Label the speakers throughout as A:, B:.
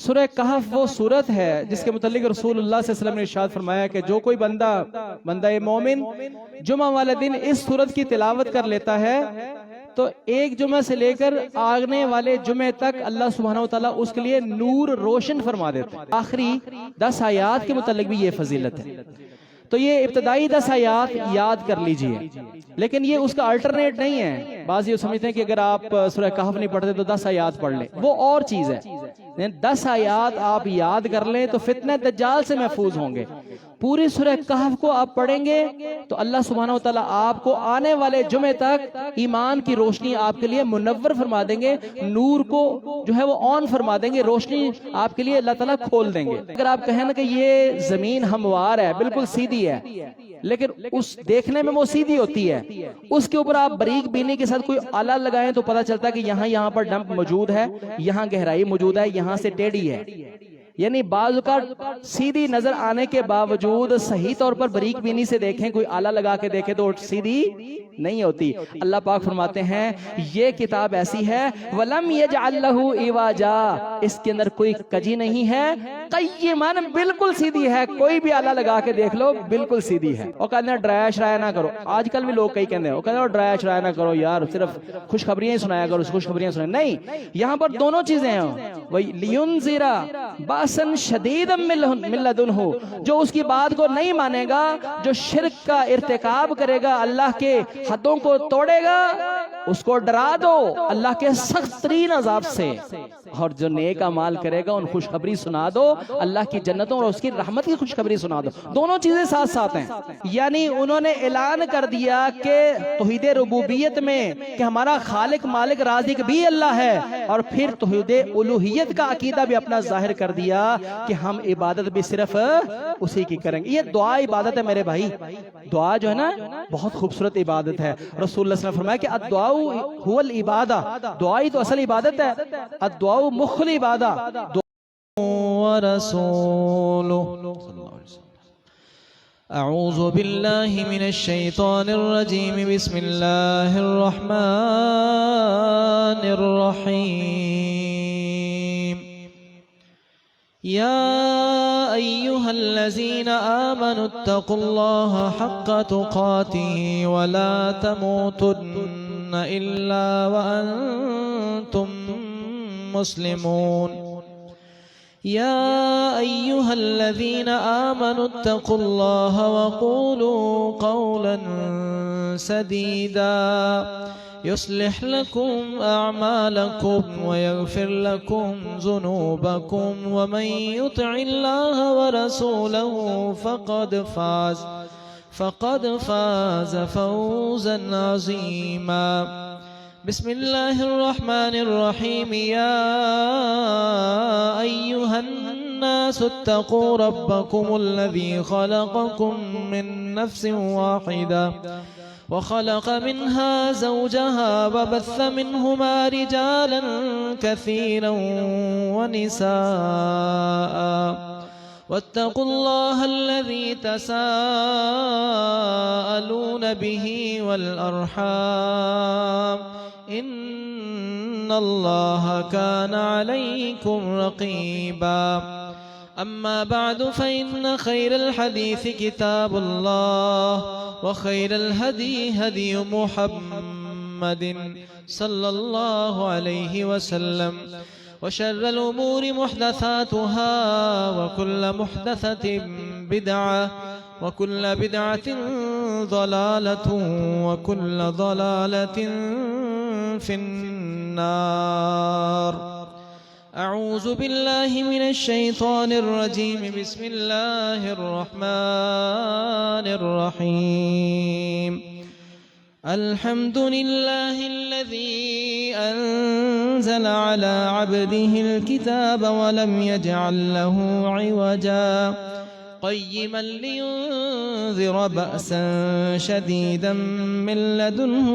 A: سورہ کہف وہ سورت ہے جس کے متعلق رسول اللہ صلی اللہ علیہ وسلم نے ارشاد فرمایا کہ جو کوئی بندہ مومن جمعہ والے دن اس سورت کی تلاوت کر لیتا ہے تو ایک جمعہ سے لے کر آگنے والے جمعے تک اللہ سبحانہ وتعالیٰ اس کے لیے نور روشن فرما دیتا ہے۔ آخری 10 آیات کے متعلق بھی یہ فضیلت ہے۔ تو یہ ابتدائی 10 آیات یاد کر لیجئے، لیکن یہ اس کا الٹرنیٹ نہیں ہے۔ بعض یہ سمجھتے ہیں کہ اگر آپ سورہ کہف نہیں پڑھتے تو 10 آیات پڑھ لیں، وہ اور چیز ہے۔ 10 آیات آپ یاد کر لیں تو فتنہ دجال سے محفوظ ہوں گے۔ پوری سورہ کہف کو آپ پڑھیں گے تو اللہ سبحانہ وتعالیٰ آپ کو آنے والے جمعے تک ایمان کی روشنی آپ کے لیے منور فرما دیں گے، نور کو جو ہے وہ آن فرما دیں گے، روشنی آپ کے لیے اللہ تعالیٰ کھول دیں گے۔ اگر آپ کہیں نا کہ یہ زمین ہموار ہے، بالکل سیدھی ہے، لیکن اس دیکھنے میں وہ سیدھی ہوتی ہے، اس کے اوپر آپ باریک بینی کے ساتھ کوئی آلہ لگائیں تو پتہ چلتا ہے کہ یہاں پر ڈمپ موجود ہے، یہاں گہرائی موجود ہے، یہاں سے ٹیڑھی ہے۔ یعنی بعض اوقات سیدھی نظر آنے کے باوجود صحیح طور پر باریک بینی سے دیکھیں، کوئی آلہ لگا کے دیکھیں تو سیدھی نہیں ہوتی۔ اللہ پاک فرماتے ہیں یہ کتاب ایسی ہے وَلَمْ يَجْعَلْ لَهُ عِوَاجًا، اس کے اندر کوئی کجی نہیں ہے، قیماً بالکل سیدھی ہے، کوئی بھی آلہ لگا کے دیکھ لو بالکل سیدھی ہے۔ اور کہتے ہیں ڈرایا شرایا نہ کرو، آج کل بھی لوگ کئی کہتے ہیں وہ کہتے ہیں ڈرایا شرایا نہ کرو یار، صرف خوشخبریاں ہی سنایا کرو، خوشخبریاں سنایا، نہیں، یہاں پر دونوں چیزیں ہیں۔ لِيُنذِرَ بَأْسًا شَدِيدًا مِّن لَدُنْهُ، جو اس کی بات کو نہیں مانے گا، جو شرک کا ارتکاب کرے گا، اللہ کے حدوں کو توڑے گا، اس کو ڈرا دو اللہ کے سخت ترین عذاب سے، اور جو نیک اعمال کرے گا ان خوشخبری سنا دو، اللہ کی جنتوں اور اس کی رحمت کی خوشخبری سنا دو۔ دونوں چیزیں ساتھ ساتھ ہیں۔ یعنی انہوں نے اعلان کر دیا کہ توحید ربوبیت میں کہ ہمارا خالق مالک رازق بھی اللہ ہے، اور پھر توحید الوہیت کا عقیدہ بھی اپنا ظاہر کر دیا کہ ہم عبادت بھی صرف اسی کی کریں گے۔ یہ دعا عبادت ہے میرے بھائی، دعا جو ہے نا بہت خوبصورت عبادت ہے۔ رسول اللہ صلی اللہ علیہ وسلم نے فرمایا کہ الدعاء هو العبادہ، دعا ہی تو اصل عبادت ہے، الدعاء مخ العبادہ۔ ورسولہ اعوذ باللہ من الشیطان الرجیم، بسم اللہ الرحمن الرحیم۔ يا أيها الذين آمنوا اتقوا الله حق تقاته ولا تموتن إلا وأنتم مسلمون۔ يا أيها الذين آمنوا اتقوا الله وقولوا قولا سديدا يصلح لكم أعمالكم ويغفر لكم ذنوبكم ومن يطع الله ورسوله فقد فاز فوزا عظيما۔ بسم الله الرحمن الرحيم۔ يا أيها الناس اتقوا ربكم الذي خلقكم من نفس واحدة وخلق منها زوجها وبث منهما رجالا كثيرا ونساء، واتقوا الله الذي تساءلون به والأرحام إن الله كان عليكم رقيبا۔ أما بعد فإن خير الحديث كتاب الله وخير الهدي هدي محمد صلى الله عليه وسلم، وشر الأمور محدثاتها وكل محدثة بدعة وكل بدعة ضلالة وكل ضلالة في النار۔ أعوذ بالله من الشيطان الرجيم، بسم الله الرحمن الرحيم۔ الحمد لله الذي أنزل على عبده الكتاب ولم يجعل له عوجا قيما لينذر بأسا شديدا من لدنه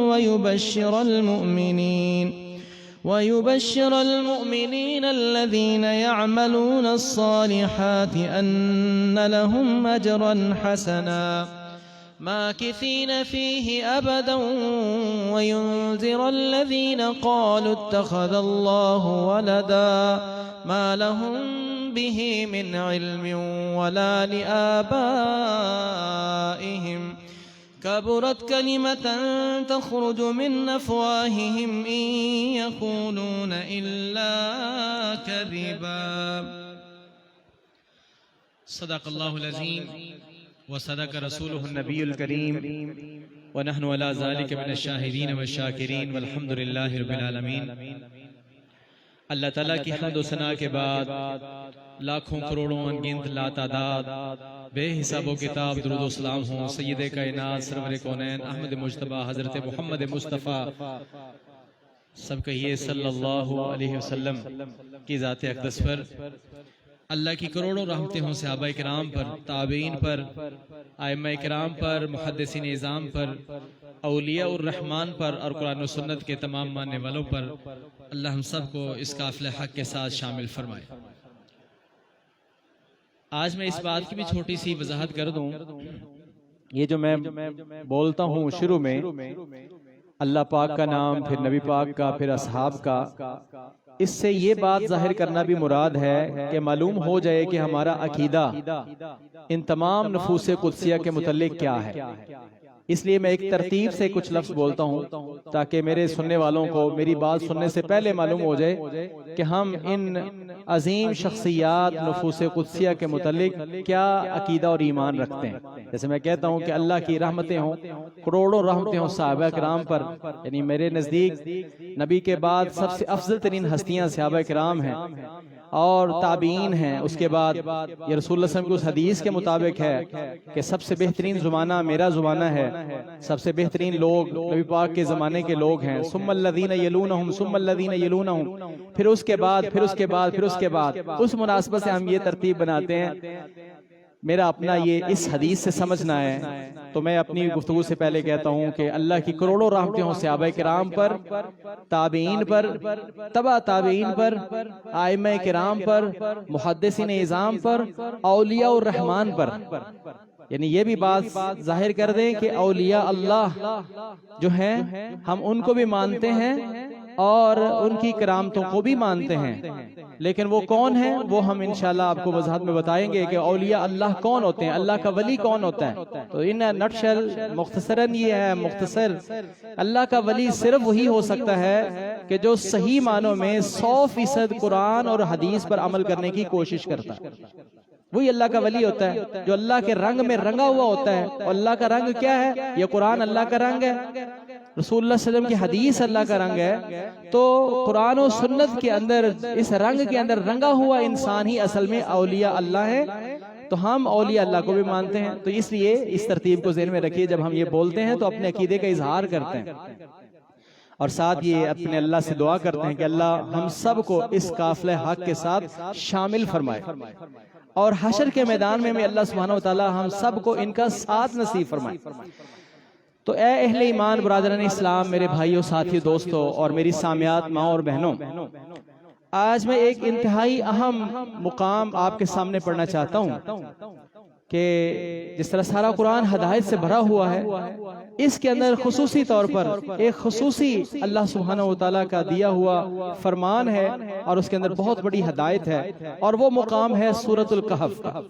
A: ويبشر المؤمنين الذين يعملون الصالحات أن لهم أجرا حسنا ماكثين فيه أبدا وينذر الذين قالوا اتخذ الله ولدا ما لهم به من علم ولا لآبائهم كبرت كلمة تخرج من أفواههم إن يقولون إلا كذبا صدق الله العظيم وصدق رسوله النبي الكريم ونحن على ذلك من الشاهدين والشاكرين والحمد لله رب العالمين۔ اللہ تعالیٰ کی حمد و ثنا کے بعد لاکھوں کروڑوں انگنت لا تعداد بے حساب و کتاب درود و سلام ہوں سید کائنات سرور کونین احمد مجتبی حضرت محمد مصطفیٰ، سب کہیے صلی اللہ علیہ وسلم کی ذات اقدس پر۔ اللہ کی کروڑوں رحمتیں ہوں صحابہ کرام پر، تابعین پر، ائمہ کرام پر، محدثین اعظام پر، اولیاء الرحمن پر اور قرآن و سنت کے تمام ماننے والوں پر۔ اللہ ہم سب کو اس قافلہ حق کے ساتھ شامل فرمائے۔ آج میں اس بات کی بھی چھوٹی سی وضاحت کر دوں، یہ جو میں بولتا ہوں شروع میں اللہ پاک کا نام، پھر نبی پاک کا، پھر اصحاب کا، اس سے یہ بات ظاہر کرنا بھی مراد ہے کہ معلوم ہو جائے کہ ہمارا عقیدہ ان تمام نفوس قدسیہ کے متعلق کیا ہے۔ اس لیے میں ایک ترتیب سے کچھ لفظ بولتا ہوں تاکہ میرے سننے والوں کو میری بات سننے سے پہلے معلوم ہو جائے کہ ہم ان عظیم شخصیات نفوس قدسیہ کے متعلق کیا عقیدہ اور ایمان رکھتے ہیں۔ جیسے میں کہتا ہوں کہ اللہ کی رحمتیں ہوں، کروڑوں رحمتیں ہوں صحابہ کرام پر، یعنی میرے نزدیک نبی کے بعد سب سے افضل ترین ہستیاں صحابہ کرام ہیں اور تابعین ہیں۔ اس کے بعد یہ رسول اللہ صلی اللہ علیہ وسلم کی اس حدیث کے مطابق ہے کہ سب سے بہترین زمانہ میرا زمانہ ہے، سب سے بہترین لوگ نبی پاک کے زمانے کے لوگ ہیں، ثم الذین یلونہم ثم الذین یلونہم، پھر اس کے بعد پھر اس کے بعد پھر اس کے بعد۔ اس مناسبت سے ہم یہ ترتیب بناتے ہیں۔ میرا اپنا یہ اس حدیث سے سمجھنا ہے تو میں اپنی گفتگو سے پہلے کہتا ہوں کہ اللہ کی کروڑوں رحمتیں ہوں صحابہ کرام پر، تابعین پر، تبع تابعین پر، ائمہ کرام پر، محدثین اعظام پر، اولیاء الرحمن پر۔ یعنی یہ بھی بات ظاہر کر دیں کہ اولیاء اللہ جو ہیں ہم ان کو بھی مانتے ہیں اور ان کی کرامتوں کو بھی مانتے ہیں، لیکن وہ کون ہیں وہ ہم انشاءاللہ آپ کو وضاحت میں بتائیں گے کہ اولیاء اللہ کون ہوتے ہیں، اللہ کا ولی کون ہوتا ہے۔ تو ان نٹشل مختصراً یہ ہے، مختصر اللہ کا ولی صرف وہی ہو سکتا ہے کہ جو صحیح معنوں میں 100% قرآن اور حدیث پر عمل کرنے کی کوشش کرتا ہے، وہی اللہ کا ولی ہوتا ہے، جو اللہ کے رنگ میں رنگا ہوا ہوتا ہے۔ اور اللہ کا رنگ کیا ہے؟ یہ قرآن اللہ کا رنگ ہے، رسول اللہ صلی اللہ علیہ وسلم کی حدیث اللہ کا رنگ ہے۔ تو قرآن و سنت کے اندر، اس رنگ کے اندر رنگا ہوا انسان ہی اصل میں اولیاء اللہ ہے۔ تو ہم اولیاء اللہ کو بھی مانتے ہیں۔ تو اس لیے اس ترتیب کو ذہن میں رکھیے، جب ہم یہ بولتے ہیں تو اپنے عقیدے کا اظہار کرتے ہیں اور ساتھ یہ اپنے اللہ سے دعا کرتے ہیں کہ اللہ ہم سب کو اس قافلہ حق کے ساتھ شامل فرمائے اور حشر کے میدان میں اللہ سبحانہ وتعالی ہم سب کو ان کا ساتھ نصیب فرمائے۔ تو اے اہل ایمان، برادران اسلام، میرے بھائیوں، ساتھی، دوستوں اور میری سامعات ماں اور بہنوں، آج میں ایک انتہائی اہم مقام آپ کے سامنے پڑھنا چاہتا ہوں کہ جس طرح سارا قرآن ہدایت سے بھرا ہوا ہے، اس کے اندر خصوصی طور پر ایک خصوصی اللہ سبحانہ وتعالیٰ کا دیا ہوا فرمان ہے اور اس کے اندر بہت بڑی ہدایت ہے، اور وہ مقام ہے سورۃ الکہف کا۔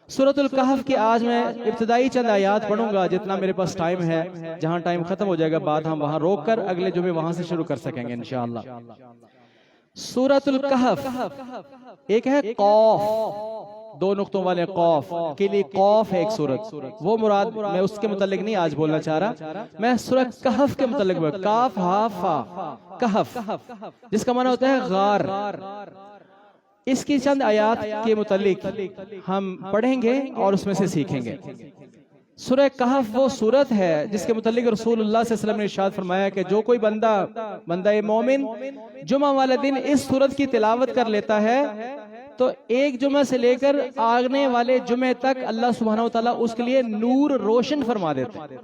A: سورۃ الکہف کی آج میں ابتدائی چند آیات پڑھوں گا، جتنا میرے پاس ٹائم ہے۔ جہاں ٹائم ختم ہو جائے گا بعد ہم وہاں روک کر اگلے جمعے وہاں سے شروع کر سکیں گے انشاءاللہ۔ سورۃ الکہف ایک ہے قاف، 2 نقطوں والے قاف کے لیے قاف ہے ایک سورت، وہ مراد میں اس کے متعلق نہیں آج بولنا چاہ رہا، میں سورۃ کہف کے متعلق کاف ہا فا کہف، جس کا معنی ہوتا ہے غار۔ اس کی چند آیات کے متعلق ہم پڑھیں گے اور اس میں سے سیکھیں گے۔ سورہ کہف وہ سورت ہے جس کے متعلق رسول اللہ صلی اللہ علیہ وسلم نے ارشاد فرمایا کہ جو کوئی بندہ مومن جمعہ والے دن اس سورت کی تلاوت کر لیتا ہے تو ایک جمعہ سے لے کر آگنے والے جمعے تک اللہ سبحانہ وتعالیٰ اس کے لیے نور روشن فرما دیتا ہے۔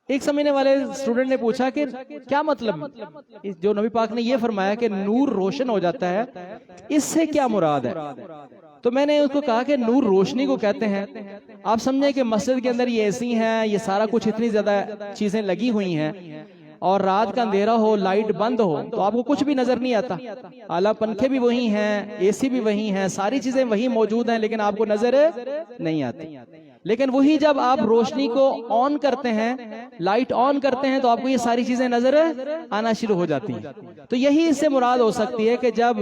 A: ایک سمجھنے والے اسٹوڈنٹ نے پوچھا کہ کیا مطلب جو نبی پاک نے یہ فرمایا کہ نور روشن ہو جاتا ہے، اس سے کیا مراد ہے؟ تو میں نے اس کو کہا کہ نور روشنی کو کہتے ہیں آپ سمجھیں کہ مسجد کے اندر یہ ایسی ہیں، یہ سارا کچھ اتنی زیادہ چیزیں لگی ہوئی ہیں اور رات کا اندھیرا ہو، لائٹ بند ہو تو آپ کو کچھ بھی نظر نہیں آتا. اعلیٰ پنکھے بھی وہی ہیں، اے سی بھی وہی ہیں، ساری چیزیں وہی موجود ہیں، لیکن آپ کو نظر نہیں آتی. لیکن وہی جب آپ روشنی کو آن کرتے ہیں، لائٹ آن کرتے ہیں، تو آپ کو یہ ساری چیزیں نظر آنا شروع ہو جاتی ہیں. تو یہی اس سے مراد ہو سکتی ہے کہ جب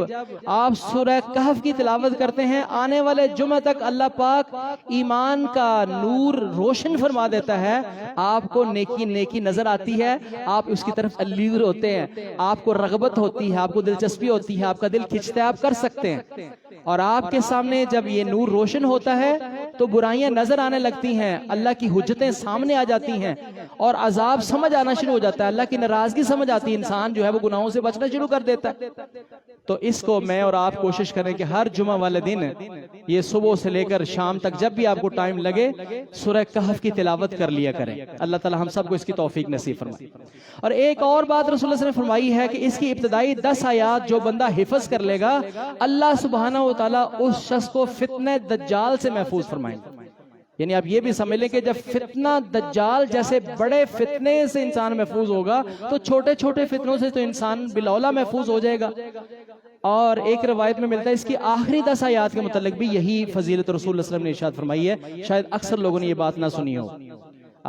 A: آپ سورہ کہف کی تلاوت کرتے ہیں، آنے والے جمعہ تک اللہ پاک ایمان کا نور روشن فرما دیتا ہے، آپ کو نیکی نظر آتی ہے، آپ اس کی طرف الیر ہوتے ہیں، آپ کو رغبت ہوتی ہے، آپ کو دلچسپی ہوتی ہے، آپ کا دل کھنچتا ہے، آپ کر سکتے ہیں. اور آپ کے سامنے جب یہ نور روشن ہوتا ہے تو برائیاں نظر آنے لگتی ہیں، اللہ کی حجتیں سامنے آ جاتی ہیں اور عذاب سمجھ آنا شروع ہو جاتا ہے، اللہ کی ناراضگی سمجھ آتی ہے، انسان جو ہے وہ گناہوں سے بچنا شروع کر دیتا ہے. تو اس کو میں اور آپ کوشش کریں کہ ہر جمعہ والے دن یہ صبح سے لے کر شام تک جب بھی آپ کو ٹائم لگے سورہ کہف کی تلاوت کر لیا کریں. اللہ تعالی ہم سب کو اس کی توفیق نصیب فرمائے. اور ایک اور بات رسول اللہ صلی اللہ علیہ وسلم نے فرمائی ہے کہ اس کی ابتدائی 10 آیات جو بندہ حفظ کر لے گا، اللہ سبحانہ و تعالیٰ اس شخص کو فتنہ دجال سے محفوظ فرمائیں گے. یعنی آپ یہ بھی سمجھ لیں کہ جب فتنہ دجال جیسے بڑے فتنے سے انسان محفوظ ہوگا تو چھوٹے چھوٹے فتنوں سے تو انسان بالأولیٰ محفوظ ہو جائے گا. اور ایک روایت میں ملتا ہے اس کی آخری 10 آیات کے متعلق بھی یہی فضیلت رسول اللہ صلی اللہ علیہ وسلم نے ارشاد فرمائی ہے. شاید اکثر لوگوں نے یہ بات نہ سنی ہو.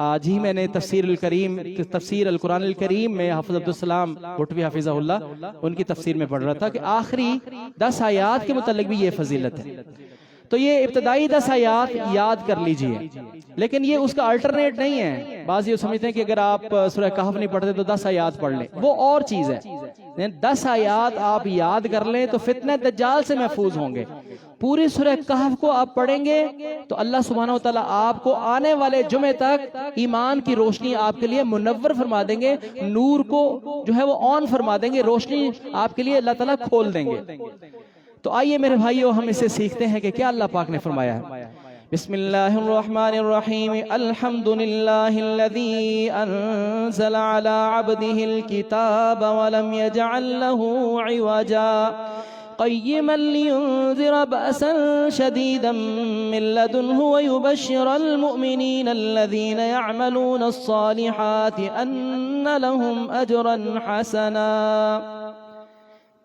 A: آج ہی میں نے تفسیر القرآن الکریم میں حافظ عبدالسلام بھٹوی حافظہ اللہ ان کی تفسیر میں پڑھ رہا تھا کہ آخری 10 آیات کے متعلق بھی یہ فضیلت ہے. تو یہ ابتدائی 10 آیات یاد کر لیجئے، لیکن یہ اس کا الٹرنیٹ نہیں ہے. بعض یہ سمجھتے ہیں کہ اگر آپ سورہ کہف نہیں پڑھتے تو 10 آیات پڑھ لیں، وہ اور چیز ہے. 10 آیات آپ یاد کر لیں تو فتنہ دجال سے محفوظ ہوں گے. پوری سورہ کہف کو آپ پڑھیں گے تو اللہ سبحانہ و تعالیٰ آپ کو آنے والے جمعے تک ایمان کی روشنی آپ کے لیے منور فرما دیں گے، نور کو جو ہے وہ آن فرما دیں گے، روشنی آپ کے لیے اللہ تعالیٰ کھول دیں گے. تو آئیے میرے بھائیو ہم اسے سیکھتے ہیں کہ کیا اللہ پاک نے فرمایا ہے. بسم اللہ الرحمن الرحیم. الحمدللہ الذی انزل علی عبدہ الکتاب ولم یجعل لہ عوجا قیما لینذر بأسا شدیدا من لدنہ ویبشر المؤمنین الذین یعملون الصالحات ان لہم اجرا حسنا.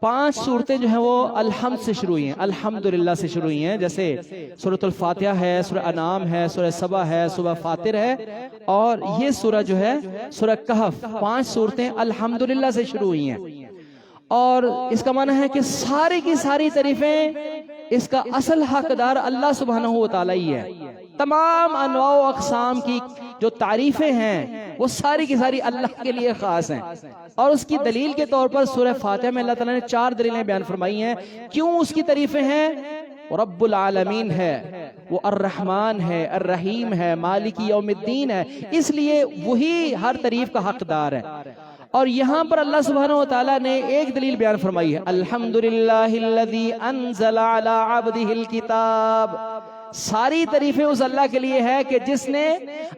A: 5 صورتیں جو ہیں وہ الحمد سے شروع ہوئی ہیں، الحمدللہ سے شروع ہوئی ہیں. جیسے سورۃ الفاتحہ ہے، سورہ انعام ہے، سورہ سبا ہے، سورہ فاطر ہے، اور یہ سورہ جو ہے سورہ کہف، 5 صورتیں الحمدللہ سے شروع ہوئی ہیں. اور اس کا معنی ہے کہ ساری کی ساری تعریفیں اس کا اصل حقدار اللہ سبحانہ و تعالیٰ ہی ہے. تمام انواع و اقسام کی جو تعریفیں ہیں وہ ساری کی ساری اللہ کے لیے خاص ہیں. اور اس کی دلیل کے طور پر سورہ فاتحہ میں اللہ تعالیٰ نے 4 دلیلیں بیان فرمائی ہیں. کیوں اس کی تعریفیں ہیں؟ رب العالمین ہے، وہ الرحمن ہے، الرحیم ہے، مالک یوم الدین ہے، اس لیے وہی ہر تعریف کا حقدار ہے. اور یہاں پر اللہ سبحانہ و تعالیٰ نے ایک دلیل بیان فرمائی ہے، الحمدللہ الذی انزل علی عبدہ الکتاب. ساری تعریفیں اس اللہ کے لیے ہے کہ جس نے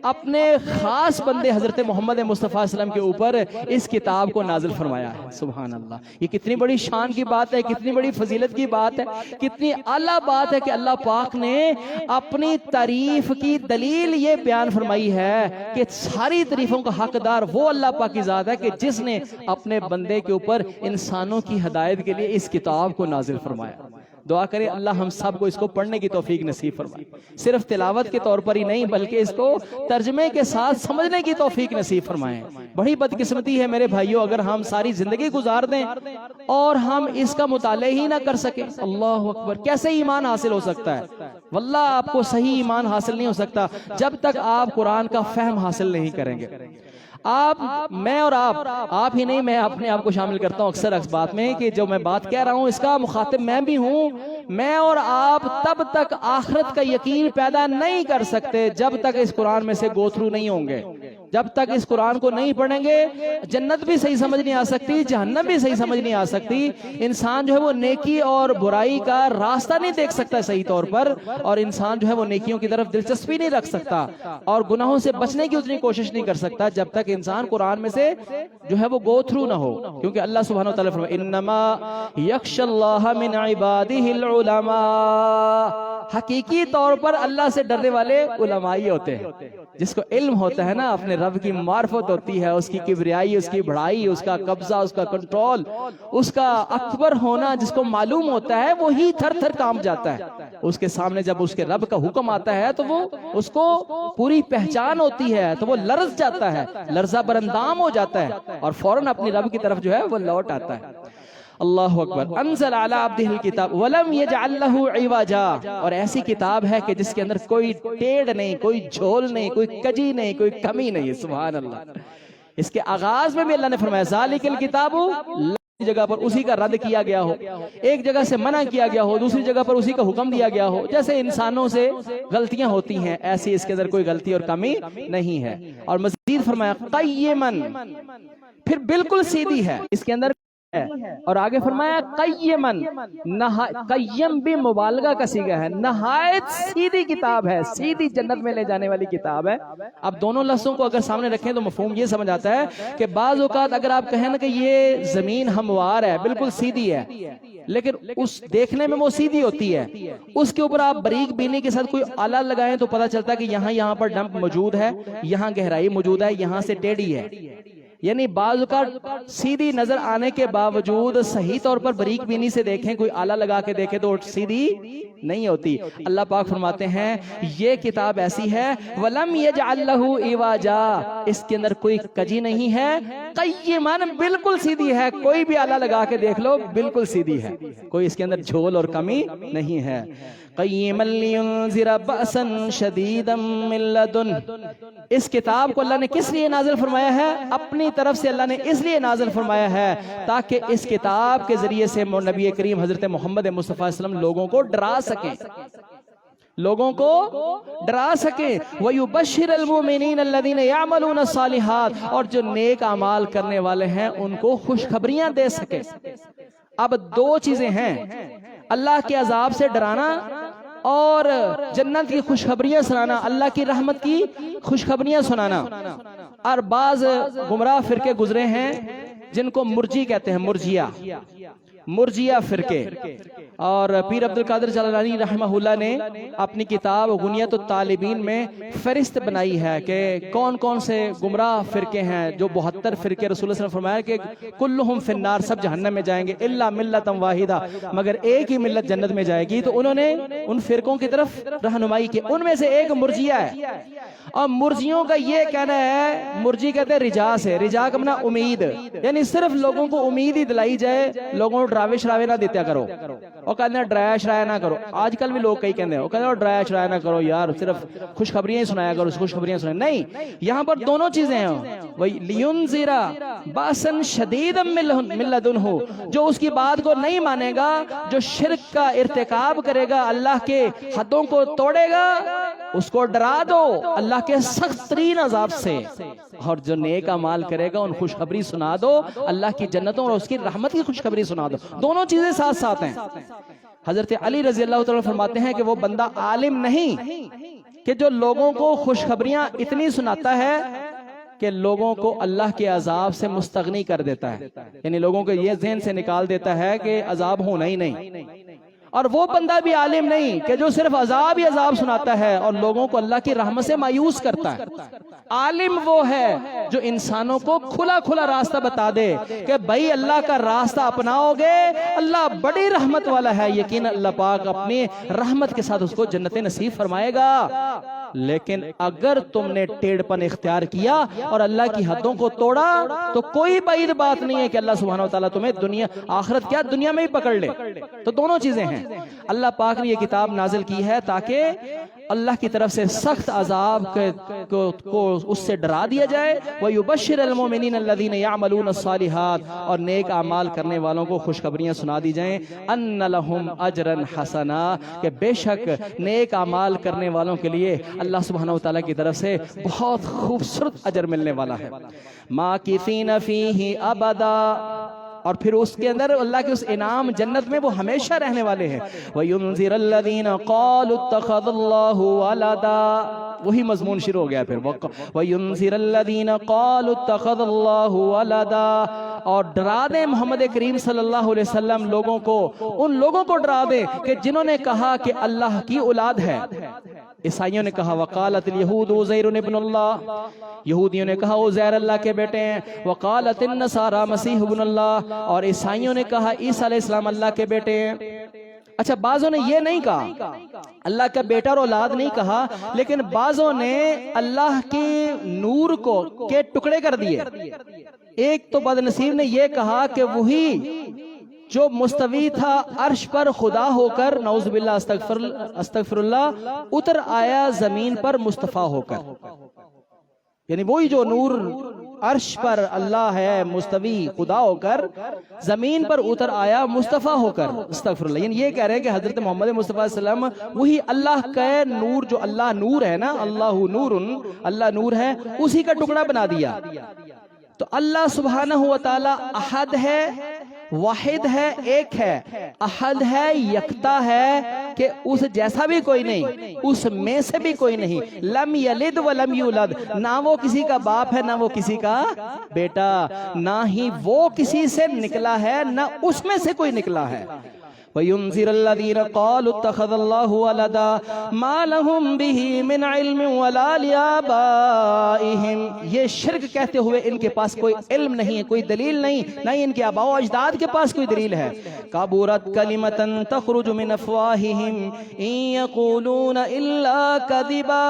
A: اپنے خاص بندے حضرت محمد مصطفیٰ صلی اللہ علیہ وسلم کے اوپر اس کتاب کو نازل فرمایا ہے. سبحان اللہ، یہ کتنی بڑی شان کی بات ہے، کتنی بڑی فضیلت کی بات ہے، کتنی اعلیٰ بات ہے کہ اللہ پاک نے اپنی تعریف کی دلیل یہ بیان فرمائی ہے کہ ساری تعریفوں کا حقدار وہ اللہ پاک کی ذات ہے کہ جس نے اپنے بندے کے اوپر انسانوں کی ہدایت کے لیے اس کتاب کو نازل فرمایا. دعا کریں اللہ ہم سب کو اس کو پڑھنے کی توفیق نصیب فرمائے، صرف تلاوت کے طور پر ہی نہیں بلکہ اس کو ترجمے کے ساتھ سمجھنے کی توفیق نصیب فرمائے. بڑی بدقسمتی ہے میرے بھائیوں اگر ہم ساری زندگی گزار دیں اور ہم اس کا مطالعہ ہی نہ کر سکیں. اللہ اکبر، کیسے ایمان حاصل ہو سکتا ہے؟ واللہ آپ کو صحیح ایمان حاصل نہیں ہو سکتا جب تک آپ قرآن کا فہم حاصل نہیں کریں گے. میں اور آپ ہی نہیں، میں اپنے آپ کو شامل کرتا ہوں اکثر اس بات میں کہ جو میں بات کہہ رہا ہوں اس کا مخاطب میں بھی ہوں. میں اور آپ تب تک آخرت کا یقین پیدا نہیں کر سکتے جب تک اس قرآن میں سے گو تھرو نہیں ہوں گے. جب تک اس قرآن کو نہیں پڑھیں گے جنت بھی صحیح سمجھ نہیں آ سکتی، جہنم بھی صحیح سمجھ نہیں آ سکتی. انسان جو ہے وہ نیکی اور برائی کا راستہ نہیں دیکھ سکتا صحیح طور پر، اور انسان جو ہے وہ نیکیوں کی طرف دلچسپی نہیں رکھ سکتا اور گناہوں سے بچنے کی اتنی کوشش نہیں کر سکتا جب تک انسان قرآن میں سے جو ہے وہ گو تھرو نہ ہو. کیونکہ اللہ سبحانہ و تعالیٰ فرمائے انما یخشی اللہ من عبادہ العلماء، حقیقی طور پر اللہ سے ڈرنے والے علماء ہی ہوتے ہیں، جس کو علم ہوتا ہے نا، اپنے رب کی معرفت ہوتی ہے، اس کی کبریائی، اس کی بڑائی، اس کا قبضہ، اس کا کنٹرول، اس کا اکبر ہونا جس کو معلوم ہوتا ہے، وہی تھر تھر کانپ جاتا ہے اس کے سامنے جب اس کے رب کا حکم آتا ہے، تو وہ اس کو پوری پہچان ہوتی ہے تو وہ لرز جاتا ہے، لرزہ برندام ہو جاتا ہے اور فوراً اپنی رب کی طرف جو ہے وہ لوٹ آتا ہے۔ اللہ اکبر۔ انزل علی عبدہ الکتاب ولم یجعل لہ عوجا، اور ایسی کتاب ہے کہ جس کے اندر کوئی ٹیڑھ نہیں، کوئی جھول نہیں، کوئی کجی نہیں، کوئی کمی نہیں، سبحان اللہ۔ اس کے آغاز میں بھی اللہ نے فرمایا ذالک الکتاب، جگہ پر اسی کا رد کیا گیا ہو، ایک جگہ سے منع کیا گیا ہو، دوسری جگہ پر اسی کا حکم دیا گیا ہو۔ جیسے انسانوں سے غلطیاں ہوتی ہیں، ایسی اس کے اندر کوئی غلطی اور کمی نہیں ہے۔ اور مزید فرمایا قیمن، پھر بالکل سیدھی ہے، اس کے اندر ہے، اور آگے فرمایا قیمن، قیم بھی مبالغہ کا صیغہ ہے، نہایت سیدھی کتاب ہے، سیدھی جنت میں لے جانے والی کتاب ہے۔ اب دونوں لفظوں کو اگر سامنے رکھیں تو مفہوم یہ سمجھ آتا ہے کہ بعض اوقات اگر آپ کہیں نا کہ یہ زمین ہموار ہے، بالکل سیدھی ہے، لیکن اس دیکھنے میں وہ سیدھی ہوتی ہے، اس کے اوپر آپ باریک بینی کے ساتھ کوئی آلہ لگائیں تو پتہ چلتا ہے کہ یہاں پر ڈمپ موجود ہے، یہاں گہرائی موجود ہے، یہاں سے ٹیڑھی ہے۔ یعنی بعض اوقات سیدھی نظر آنے کے باوجود صحیح طور پر باریک بینی سے دیکھیں، کوئی آلہ لگا کے دیکھیں تو سیدھی نہیں ہوتی۔ اللہ پاک فرماتے ہیں یہ کتاب ایسی ہے وَلَمْ يَجْعَلْ لَهُ عِوَاجًا، اس کے اندر کوئی کجی نہیں ہے، قیماً بالکل سیدھی ہے، کوئی بھی آلہ لگا کے دیکھ لو بالکل سیدھی ہے، کوئی اس کے اندر جھول اور کمی نہیں ہے۔ قیماً لِيُنذِرَ بَأْسًا شَدِيدًا مِّن لَّدُنْ، اس کتاب کو اللہ نے کس لیے نازل فرمایا ہے؟ اپنی طرف سے اللہ نے اس لیے نازل فرمایا ہے تاکہ اس کتاب کے ذریعے سے نبی کریم حضرت محمد مصطفیٰ صلی اللہ علیہ وسلم لوگوں کو ڈرا سکیں، لوگوں کو ڈرا سکیں۔ وَيُبَشِّرَ الْمُؤْمِنِينَ الَّذِينَ يَعْمَلُونَ الصَّالِحَاتِ، اور جو نیک اعمال کرنے والے ہیں ان کو خوشخبریاں دے سکیں۔ اب دو چیزیں ہیں، اللہ کے عذاب سے ڈرانا اور جنت کی خوشخبریاں سنانا، اللہ کی رحمت کی خوشخبریاں سنانا۔ اور بعض گمراہ فرقے گزرے ہیں جن کو مرجی کہتے ہیں، مرجیہ فرقے، اور پیر عبد القادر جیلانی رحمہ اللہ نے اپنی کتاب غنیت الطالبین میں فہرست بنائی ہے کہ کون کون سے گمراہ فرقے ہیں، جو 72 فرقے رسول اللہ صلی اللہ علیہ وسلم فرمایا کہ کلہم فی النار، سب جہنم میں جائیں گے الا ملۃ واحدہ، مگر ایک ہی ملت جنت میں جائے گی۔ تو انہوں نے ان فرقوں کی طرف رہنمائی کی، ان میں سے ایک مرجیہ ہے، اور مرجیوں کا یہ کہنا ہے، مرجی کہتے ہیں رجا سے، رجا کا معنی امید، یعنی صرف لوگوں کو امید ہی دلائی جائے، لوگوں کو ڈراوے شراوے نہ دیتا کرو، اور کہتے ہیں ڈرایا شرایا نہ کرو۔ آج کل بھی لوگ کئی کہتے ہیں، وہ کہتے ہیں ڈرایا شرایا نہ کرو یار، صرف خوشخبریاں ہی سنایا کرو، خوشخبریاں سنائیں۔ نہیں، یہاں پر دونوں چیزیں ہیں، لِيُنذِرَ بَأْسًا شَدِيدًا مِّن لَّدُنْهُ، جو اس کی بات کو نہیں مانے گا، جو شرک کا ارتکاب کرے گا، اللہ کے حدوں کو توڑے گا، اس کو ڈرا دو اللہ کے سخت ترین عذاب سے، اور جو نیک اعمال کرے گا ان خوشخبری سنا دو، اللہ کی جنتوں اور اس کی رحمت کی خوشخبری سنا دو۔ دونوں چیزیں ساتھ ساتھ ہیں۔ حضرت علی رضی اللہ تعالیٰ فرماتے ہیں کہ وہ بندہ عالم نہیں کہ جو لوگوں کو خوشخبریاں اتنی سناتا ہے کہ لوگوں کو اللہ کے عذاب سے مستغنی کر دیتا ہے، یعنی لوگوں کو یہ ذہن سے نکال دیتا ہے کہ عذاب ہونا ہی نہیں۔ اور وہ بندہ بھی عالم نہیں کہ جو صرف عذاب ہی عذاب سناتا ہے اور لوگوں کو اللہ کی رحمت سے مایوس کرتا ہے۔ عالم وہ ہے جو انسانوں کو کھلا کھلا راستہ بتا دے کہ بھائی اللہ کا راستہ اپناؤ گے، اللہ بڑی رحمت والا ہے، یقین اللہ پاک اپنی رحمت کے ساتھ اس کو جنت نصیب فرمائے گا۔ لیکن اگر تم نے ٹیڑھ پن اختیار کیا اور اللہ کی حدوں کو توڑا تو کوئی بعید بات نہیں ہے کہ اللہ سبحانہ وتعالیٰ تمہیں دنیا آخرت کیا دنیا میں ہی پکڑ لے۔ تو دونوں چیزیں ہیں۔ اللہ پاک نے یہ کتاب نازل کی ہے تاکہ اللہ کی طرف سے سخت عذاب کو اس سے ڈرا دیا جائے، وَيُبَشِّرَ الْمُؤْمِنِينَ الَّذِينَ يَعْمَلُونَ الصَّالِحَاتِ، اور نیک اعمال کرنے والوں کو خوشخبریاں سنا دی جائیں، أَنَّ لَهُمْ أَجْرًا حَسَنًا، کہ بے شک نیک اعمال کرنے والوں کے لیے اللہ سبحانہ وتعالیٰ کی طرف سے بہت خوبصورت اجر ملنے والا ہے۔ مَاكِثِينَ فِيهِ أَبَدًا، اور پھر اس کے اندر اللہ کے اس انعام جنت میں وہ ہمیشہ رہنے والے ہیں۔ وَيُنذِرَ الَّذِينَ قَالُوا اتَّخَذَ اللَّهُ وَلَدًا، وہی مضمون شروع ہو گیا پھر۔ وَيُنذِرَ الَّذِينَ قَالُوا اتَّخَذَ اللَّهُ وَلَدًا، اور ڈرا دیں محمد کریم صلی اللہ علیہ وسلم لوگوں کو، ان لوگوں کو ڈرا دیں کہ جنہوں نے کہا کہ اللہ کی اولاد ہے۔ عیسائیوں نے کہا وقالت الیہود عزیر ابن اللہ، یہودیوں نے کہا عزیر اللہ کے بیٹے ہیں، وقالت النصارى مسیح ابن اللہ، اور عیسائیوں نے کہا عیسیٰ علیہ السلام اللہ کے بیٹے ہیں۔ اچھا، بعضوں نے یہ نہیں کہا، اللہ کا بیٹا اور اولاد نہیں کہا، لیکن بعضوں نے اللہ کے نور کو کے ٹکڑے کر دیے۔ ایک تو بد نصیب نے یہ کہا کہ وہی جو مستوی تھا عرش پر خدا ہو کر، نعوذ باللہ استغفر اللہ، اتر آیا زمین پر مصطفیٰ ہو کر، یعنی وہی جو نور عرش پر اللہ ہے مستوی خدا ہو کر، زمین پر اتر آیا مصطفیٰ ہو کر، استغفر اللہ، یعنی یہ کہہ رہے ہیں کہ حضرت محمد مصطفیٰ صلی اللہ علیہ وسلم وہی اللہ کا نور، جو اللہ نور ہے نا، اللہ نور، اللہ نور ہے، اسی کا ٹکڑا بنا دیا۔ تو اللہ سبحانہ و تعالی احد ہے، واحد ہے، ایک ہے، احد ہے، یکتا ہے، کہ اس جیسا بھی کوئی نہیں، اس میں سے بھی کوئی نہیں، لم یلد ولم یولد، نہ وہ کسی کا باپ ہے، نہ وہ کسی کا بیٹا، نہ ہی وہ کسی سے نکلا ہے، نہ اس میں سے کوئی نکلا ہے۔ وَيُنذِرَ الَّذِينَ قَالُوا اتَّخَذَ اللَّهُ وَلَدًا مَا لَهُمْ بِهِ مِنْ عِلْمٍ وَلَا لِآبَائِهِمْ، یہ شرک کہتے ہوئے ان کے پاس کوئی علم نہیں ہے، کوئی دلیل نہیں، نہ ہی ان کے آباء و اجداد کے پاس کوئی دلیل ہے۔ کَبُرَتْ كَلِمَةً تَخْرُجُ مِنْ أَفْوَاهِهِمْ إِنْ يَقُولُونَ إِلَّا كَذِبًا،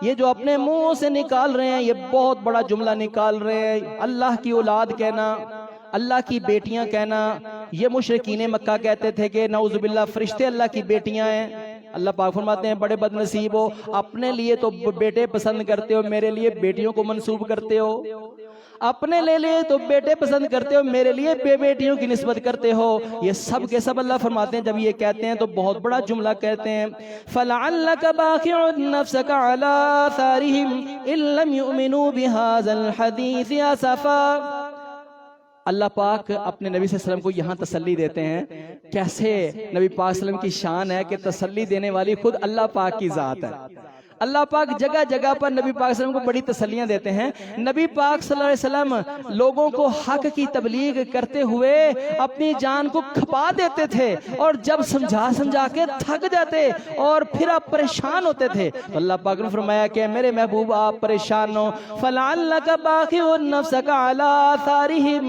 A: یہ جو اپنے منہ سے نکال رہے ہیں، یہ بہت بڑا جملہ نکال رہے ہیں، اللہ کی اولاد کہنا، اللہ کی بیٹیاں کہنا۔ یہ مشرکین مکہ کہتے تھے کہ نعوذ باللہ فرشتے اللہ کی بیٹیاں ہیں۔ اللہ پاک فرماتے ہیں بڑے بد نصیب ہو، اپنے لیے تو بیٹے پسند کرتے ہو، میرے لیے بیٹیوں کو منسوب کرتے ہو، اپنے لیے تو بیٹے پسند کرتے ہو، میرے لیے بیٹیوں کی نسبت کرتے ہو۔ یہ سب کے سب اللہ فرماتے ہیں جب یہ کہتے ہیں تو بہت بڑا جملہ کہتے ہیں۔ فَلَعَلَّكَ بَاخِعٌ نَفْسَكَ عَلَىٰ آثَارِهِمْ إِن لَّمْ يُؤْمِنُوا بِهَٰذَا الْحَدِيثِ أَسَفًا۔ اللہ پاک اپنے نبی صلی اللہ علیہ وسلم کو یہاں تسلی دیتے ہیں۔ کیسے نبی پاک صلی اللہ علیہ وسلم کی شان ہے کہ تسلی دینے والی خود اللہ پاک کی ذات ہے۔ اللہ پاک جگہ جگہ پر نبی پاک صلی اللہ علیہ وسلم کو بڑی تسلیاں دیتے ہیں۔ نبی پاک صلی اللہ علیہ وسلم لوگوں کو حق کی تبلیغ کرتے ہوئے اپنی جان کو کھپا دیتے تھے، اور جب سمجھا کے تھک جاتے اور پھر آپ پریشان ہوتے تھے تو اللہ پاک نے فرمایا کہ میرے محبوب آپ پریشان ہو، فَلَعَلَّكَ بَاخِعٌ نَفْسَكَ عَلَىٰ آثَارِهِمْ،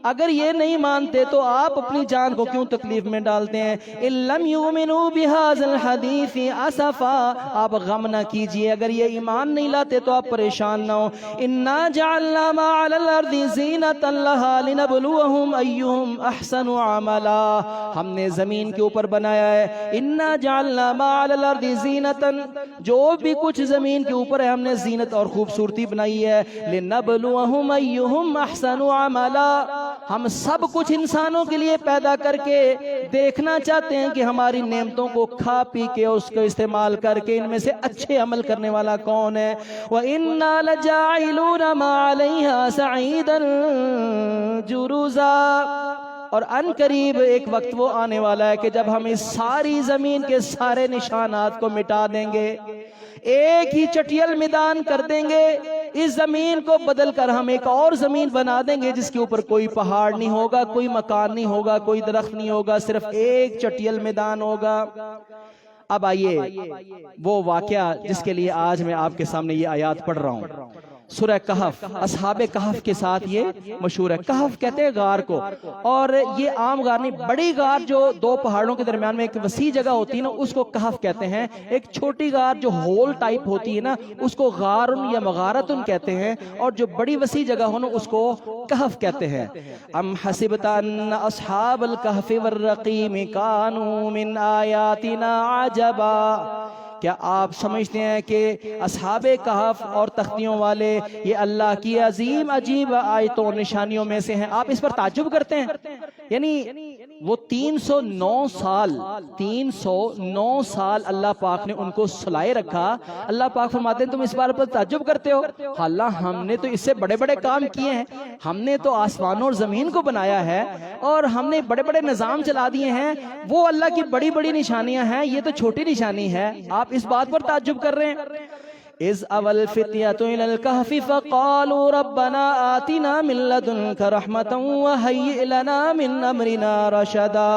A: اگر یہ نہیں مانتے تو آپ اپنی جان کو کیوں تکلیف میں ڈالتے ہیں؟ إِن لَّمْ يُؤْمِنُوا بِهَٰذَا الْحَدِيثِ أَسَفًا، آپ غم نہ کیجئے، اگر یہ ایمان نہیں لاتے تو آپ پریشان نہ ہو۔ إِنَّا جَعَلْنَا مَا عَلَى الْأَرْضِ زِينَةً لَهَا لِنَبْلُوَهُمْ أَيُّهُمْ أَحْسَنُ عَمَلًا، ہم نے زمین کے اوپر بنایا ہے، إِنَّا جَعَلْنَا مَا عَلَى الْأَرْضِ زِينَةً، جو بھی کچھ زمین کے اوپر ہے ہم نے زینت اور خوبصورتی بنائی ہے، لِنَبْلُوَهُمْ أَيُّهُمْ أَحْسَنُ عَمَلًا، ہم سب کچھ انسانوں کے لیے پیدا کر کے دیکھنا چاہتے ہیں کہ ہماری نعمتوں کو کھا پی کے اس کو استعمال کر کے ان میں سے اچھے عمل کرنے والا کون ہے۔ وَإِنَّا لَجَاعِلُونَ مَا عَلَيْهَا سَعِيدًا جُرُزًا، اور ان قریب ایک وقت وہ آنے والا ہے کہ جب ہم اس ساری زمین کے سارے نشانات کو مٹا دیں گے، ایک ہی چٹیل میدان کر دیں گے، اس زمین کو بدل کر ہم ایک اور زمین بنا دیں گے جس کے اوپر کوئی پہاڑ نہیں ہوگا، کوئی مکان نہیں ہوگا، کوئی درخت نہیں ہوگا، صرف ایک چٹیل میدان ہوگا۔ اب آئیے وہ واقعہ جس کے لیے آج میں آپ کے سامنے یہ آیات پڑھ رہا ہوں، سورہ کہف، اصحاب کہف کے ساتھ یہ مشہور ہے۔ کہف کہتے ہیں غار کو، اور یہ عام غار نہیں، بڑی غار جو دو پہاڑوں کے درمیان میں ایک وسیع جگہ ہوتی ہے نا، اس کو کہف کہتے ہیں۔ ایک چھوٹی غار جو ہول ٹائپ ہوتی ہے نا، اس کو غارن یا مغارتن کہتے ہیں، اور جو بڑی وسیع جگہ ہو نا اس کو کہف کہتے ہیں۔ ام حسبت ان اصحاب الکہف والرقیم کانوا من آیاتنا عجبا، کیا آپ سمجھتے ہیں کہ اصحاب کہف اور تختیوں والے یہ اللہ کی عظیم عجیب آیتوں نشانیوں میں سے ہیں؟ آپ اس پر تعجب کرتے ہیں؟ یعنی وہ 309 سال اللہ پاک نے ان کو سلائے رکھا۔ اللہ پاک فرماتے ہیں تم اس بات پر تعجب کرتے ہو، حالانکہ ہم نے تو اس سے بڑے بڑے کام کیے ہیں، ہم نے تو آسمانوں اور زمین کو بنایا ہے، اور ہم نے بڑے بڑے نظام چلا دیے ہیں، وہ اللہ کی بڑی بڑی نشانیاں ہیں، یہ تو چھوٹی نشانی ہے، آپ اس بات پر تعجب کر رہے ہیں؟ اذ اول فتیۃ الی الکہف فقالوا ربنا آتنا من لدنک رحمۃ وہیئ لنا من امرنا رشدا.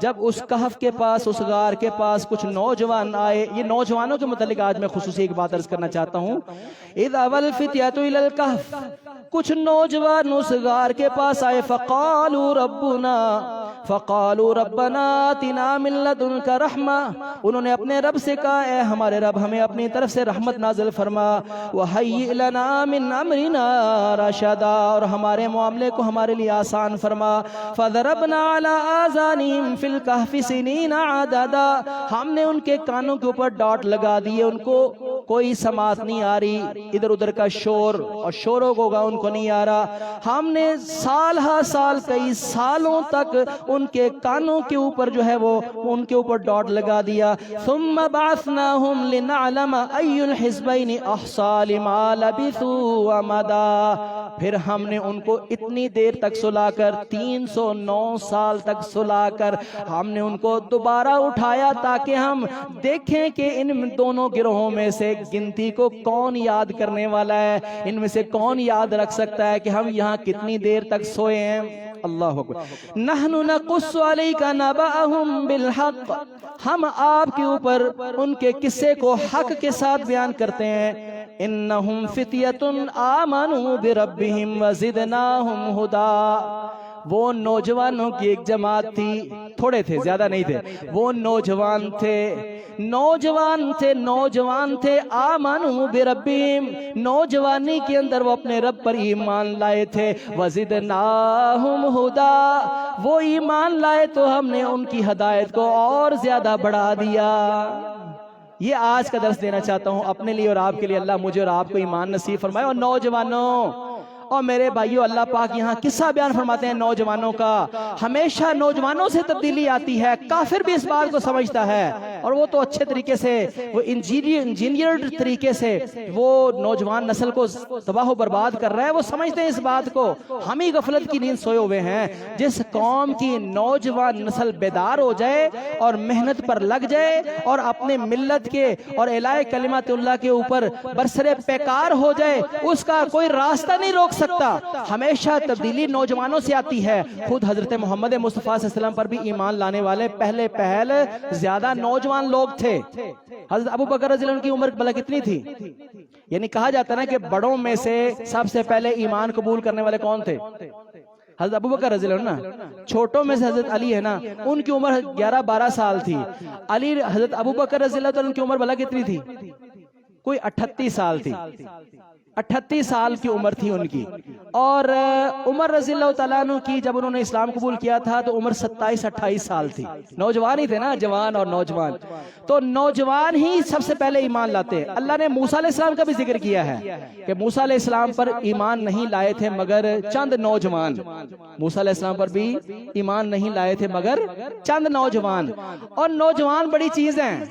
A: جب اس کہف کے پاس، اس غار کے پاس کچھ نوجوان آئے، یہ نوجوانوں کے متعلق آج میں خصوصی ایک بات عرض کرنا چاہتا ہوں. اذ اول فتیۃ الی الکہف، کچھ نوجوان اس غار کے پاس آئے. فقالوا ربنا آتنا من لدنک رحمہ، انہوں نے اپنے رب سے کہا اے ہمارے رب ہمیں اپنی طرف سے رحمت نازل فرما. وہیئ لنا من امرنا رشدا، اور ہمارے معاملے کو ہمارے لیے آسان فرما. فضربنا علی آذانہم فی الکہف سنین عددا، ہم نے ان کے کانوں کے اوپر ڈاٹ لگا دیے، ان کو کوئی سماعت نہیں آ رہی، ادھر ادھر کا شور اور شور و غوغا ان کو نہیں آ رہا. ہم نے سال ہا سال، کئی سالوں تک ان کے کانوں کے اوپر جو ہے وہ ان کے اوپر ڈاٹ لگا دیا. ثم بعثناہم لنعلم ای الحزبین احصی لما لبثوا امدا، پھر ہم نے ان کو اتنی دیر تک سلا کر، 309 سال تک سلا کر ہم نے ان کو دوبارہ اٹھایا تاکہ ہم دیکھیں کہ ان دونوں گروہوں میں سے گنتی کو کون یاد کرنے والا ہے، ان میں سے کون یاد رکھ سکتا ہے کہ ہم یہاں کتنی دیر تک سوئے ہیں. اللہ اکبر. نحن نقص علیک نبأہم بالحق، ہم آپ کے اوپر ان کے قصے کو حق کے ساتھ بیان کرتے ہیں. انہم فتیۃ آمنوا بربہم وزدناہم ہدی، وہ نوجوانوں کی ایک جماعت تھی، تھوڑے تھے زیادہ نہیں تھے، وہ نوجوان تھے آمنوا بربہم، نوجوانی کے اندر وہ اپنے رب پر ایمان لائے تھے. وزدناہم ہدی، وہ ایمان لائے تو ہم نے ان کی ہدایت کو اور زیادہ بڑھا دیا. یہ آج کا درس دینا چاہتا ہوں اپنے لیے اور آپ کے لیے. اللہ مجھے اور آپ کو ایمان نصیب فرمائے. اور نوجوانوں اور میرے بھائیوں، اللہ پاک یہاں قصہ بیان فرماتے ہیں نوجوانوں کا. ہمیشہ نوجوانوں سے تبدیلی آتی ہے. کافر بھی اس بات کو سمجھتا ہے، اور وہ تو اچھے طریقے سے، وہ انجینئر طریقے سے وہ نوجوان نسل کو تباہ و برباد کر رہا ہے. وہ سمجھتے ہیں اس بات کو، ہم ہی غفلت کی نیند سوئے ہوئے ہیں. جس قوم کی نوجوان نسل بیدار ہو جائے اور محنت پر لگ جائے اور اپنے ملت کے اور اعلاء کلمات اللہ کے اوپر برسر پیکار ہو جائے، اس کا کوئی راستہ نہیں روک سکتا. ہمیشہ تبدیلی نوجوانوں سے آتی ہے. خود حضرت محمد مصطفیٰ صلی اللہ علیہ وسلم پر بھی ایمان لانے والے پہل زیادہ نوجوان لوگ تھے. حضرت ابو بکر رضی اللہ عنہ کی عمر بھلا کتنی تھی؟ یعنی کہا جاتا ہے کہ بڑوں میں سے سب سے پہلے ایمان قبول کرنے والے کون تھے؟ حضرت ابو بکر رضی اللہ عنہ. چھوٹوں میں سے حضرت علی ہے نا، ان کی عمر 11-12 سال تھی. حضرت ابو بکر رضی اللہ عنہ کی عمر بھلا کتنی تھی؟ کوئی 38 سال تھی. 38 سال کی عمر تھی ان کی. اور عمر رضی اللہ تعالیٰ عنہ کی جب انہوں نے اسلام قبول کیا تھا تو عمر 27-28 سال تھی. نوجوان ہی تھے نا، جوان اور نوجوان. تو نوجوان ہی سب سے پہلے ایمان لاتے. اللہ نے موسیٰ علیہ السلام کا بھی ذکر کیا ہے کہ موسیٰ علیہ السلام پر ایمان نہیں لائے تھے مگر چند نوجوان. موسیٰ علیہ السلام پر بھی ایمان نہیں لائے تھے مگر چند نوجوان. اور نوجوان بڑی چیز ہیں،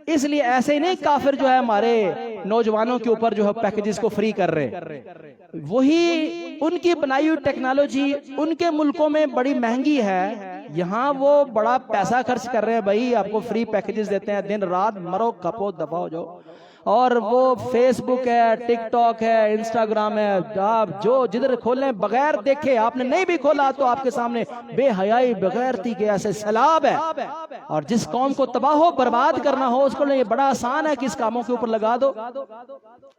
A: اس لیے ایسے ہی نہیں کافر جو ہے ہمارے نوجوانوں کے اوپر جو ہے پیکیجز کو فری کر رہے. وہی ان کی بنائی ہوئی ٹیکنالوجی ان کے ملکوں میں بڑی مہنگی ہے، یہاں وہ بڑا پیسہ خرچ کر رہے ہیں. بھائی آپ کو فری پیکیجز دیتے ہیں، دن رات مرو کھپو دفع ہو جاؤ. اور وہ فیس بک ہے، ٹک ٹاک ہے، انسٹاگرام ہے، آپ جو جدھر کھولیں بغیر دیکھے، آپ نے نہیں بھی کھولا تو آپ کے سامنے بے حیائی بغیرتی کے ایسے سیلاب ہے. اور جس قوم کو تباہ و برباد کرنا ہو اس کو یہ بڑا آسان ہے کہ اس کاموں کے اوپر لگا دو.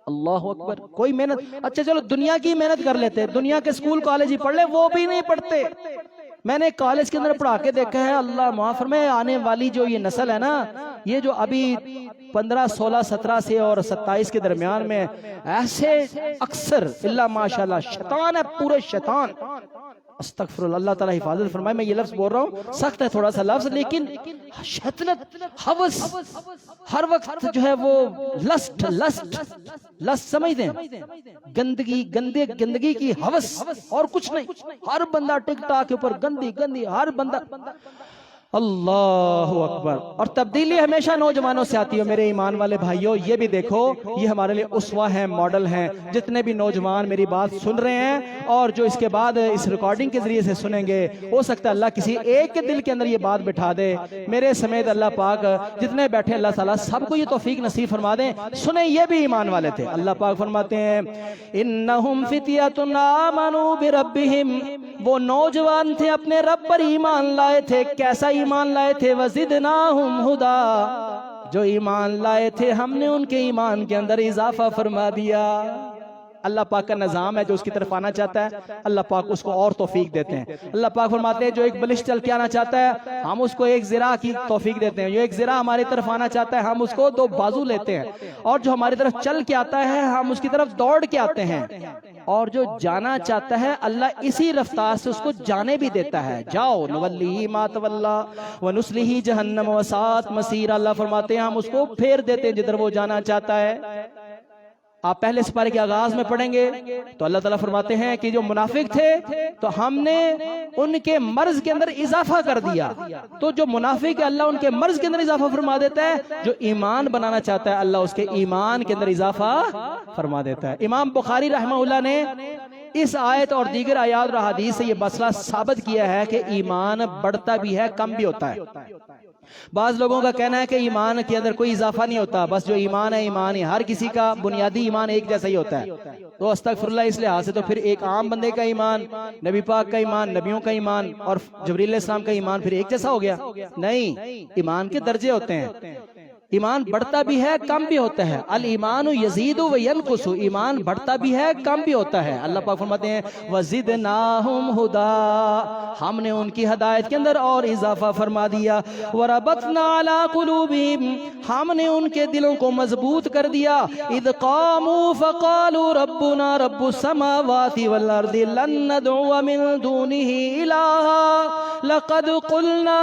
A: اللہ اکبر. کوئی محنت، اچھا چلو دنیا کی محنت کر لیتے، دنیا کے اسکول کالج ہی پڑھ لے، وہ بھی نہیں پڑھتے. میں نے کالج کے اندر پڑھا کے دیکھا ہے، اللہ معاف فرمائے، آنے والی جو یہ نسل ہے نا، یہ جو ابھی 15 16 17 سے اور 27 کے درمیان میں ایسے اکثر اللہ ماشاءاللہ شیطان ہے، پورے شیطان. استغفر اللہ، اللہ تعالیٰ حفاظت فرمائے. میں یہ لفظ بول رہا ہوں، سخت ہے تھوڑا سا لفظ، لیکن شیطنت، ہوس، ہر وقت جو ہے وہ لسٹ سمجھ دیں، گندگی کی ہوس اور کچھ نہیں. ہر بندہ ٹک ٹاک کے اوپر گندی ہر بندہ. اللہ اکبر۔ اور تبدیلی ہمیشہ نوجوانوں سے آتی ہے میرے ایمان والے بھائیوں، یہ بھی دیکھو، یہ ہمارے لیے اسوہ ہیں، ماڈل ہیں۔ جتنے بھی نوجوان میری بات سن رہے ہیں اور جو اس کے بعد اس ریکارڈنگ کے ذریعے سے سنیں گے، ہو سکتا ہے اللہ کسی ایک کے دل کے اندر یہ بات بٹھا دے، میرے سمیت اللہ پاک جتنے بیٹھے اللہ تعالیٰ سب کو یہ توفیق نصیب فرما دیں۔ سنیں، یہ بھی ایمان والے تھے۔ اللہ پاک فرماتے ہیں انہم فتیۃ آمنوا بربہم، وہ نوجوان تھے اپنے رب پر ایمان لائے تھے۔ کیسا ایمان لائے تھے؟ وزدناہم ہدا، جو ایمان لائے تھے ہم نے ان کے ایمان کے اندر اضافہ فرما دیا۔ اللہ پاک کا نظام ہے، جو اس کی طرف آنا چاہتا ہے اللہ پاک اس کو اور توفیق دیتے ہیں۔ اللہ پاک فرماتے ہیں جو ایک بلش چل کے آنا چاہتا ہے ہم اس کو ایک ذراع کی توفیق دیتے ہیں، جو ایک ذراع ہماری طرف آنا چاہتا ہے ہم اس کو 2 بازو لیتے ہیں، اور جو ہماری طرف چل کے آتا ہے ہم اس کی طرف دوڑ کے آتے ہیں، اور جو جانا چاہتا ہے اللہ اسی رفتار سے اس کو جانے بھی دیتا ہے۔ جاؤ نولیہ ما تولی ونصلہ جہنم وساءت مصیرا، اللہ فرماتے ہیں ہم اس کو پھیر دیتے ہیں جدھر وہ جانا چاہتا ہے۔ آپ پہلے سپارے کے آغاز میں پڑھیں گے تو اللہ تعالیٰ فرماتے ہیں کہ جو منافق تھے تو ہم نے ان کے مرض کے اندر اضافہ کر دیا، تو جو منافق ہے اللہ ان کے مرض کے اندر اضافہ فرما دیتا ہے، جو ایمان بنانا چاہتا ہے اللہ اس کے ایمان کے اندر اضافہ فرما دیتا ہے۔ امام بخاری رحمہ اللہ نے اس آیت اور دیگر آیات اور احادیث سے یہ مسئلہ ثابت کیا ہے کہ ایمان بڑھتا بھی ہے کم بھی ہوتا ہے۔ بعض لوگوں کا کہنا ہے کہ ایمان کے اندر کوئی اضافہ نہیں ہوتا، بس جو ایمان ہے ایمان ہے، ہر کسی کا بنیادی ایمان ایک جیسا ہی ہوتا ہے۔ تو استغفراللہ، اس لحاظ سے تو پھر ایک عام بندے کا ایمان، نبی پاک کا ایمان، نبیوں کا ایمان اور جبریل علیہ السلام کا ایمان پھر ایک جیسا ہو گیا؟ نہیں، ایمان کے درجے ہوتے ہیں، ایمان بڑھتا بھی ہے کم بھی ہوتا ہے۔ الایمان یزید و ینقص، ایمان بڑھتا بھی ہے کم بھی ہوتا ہے۔ اللہ پاک فرماتے ہیں وزدناہم ہدا، ہم نے ان کی ہدایت کے اندر اور اضافہ فرما دیا۔ وربطنا علی قلوبہم، ہم نے ان کے دلوں کو مضبوط کر دیا۔ اذ قاموا فقالوا ربنا رب السماوات والارض لن ندعو من دونہ الہا لقد قلنا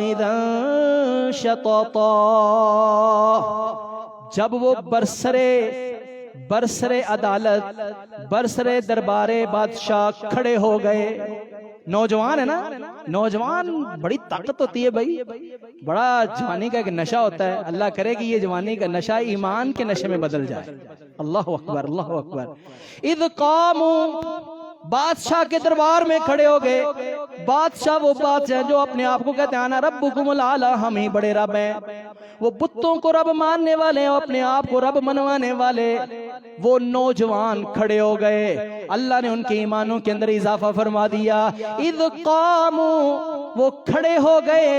A: اذا شططا، جب وہ برسرے عدالت، برسرے دربارے بادشاہ کھڑے ہو گئے۔ نوجوان ہے نا، نوجوان بڑی طاقت ہوتی ہے بھائی، بڑا جوانی کا ایک نشہ ہوتا ہے۔ اللہ کرے کہ یہ جوانی کا نشہ ایمان کے نشے میں بدل جائے۔ اللہ اکبر، اللہ اکبر۔ اذ قاموا، بادشاہ کے دربار میں کھڑے ہو گئے۔ بادشاہ وہ بادشاہ جو اپنے آپ کو کہتے ہیں انا ربکم الاعلی، ہم ہی بڑے رب ہیں۔ وہ بتوں کو رب ماننے والے ہیں، اپنے آپ کو رب منوانے والے۔ وہ نوجوان کھڑے ہو گئے، اللہ نے ان کے ایمانوں کے اندر اضافہ فرما دیا۔ اذ قاموا، وہ کھڑے ہو گئے،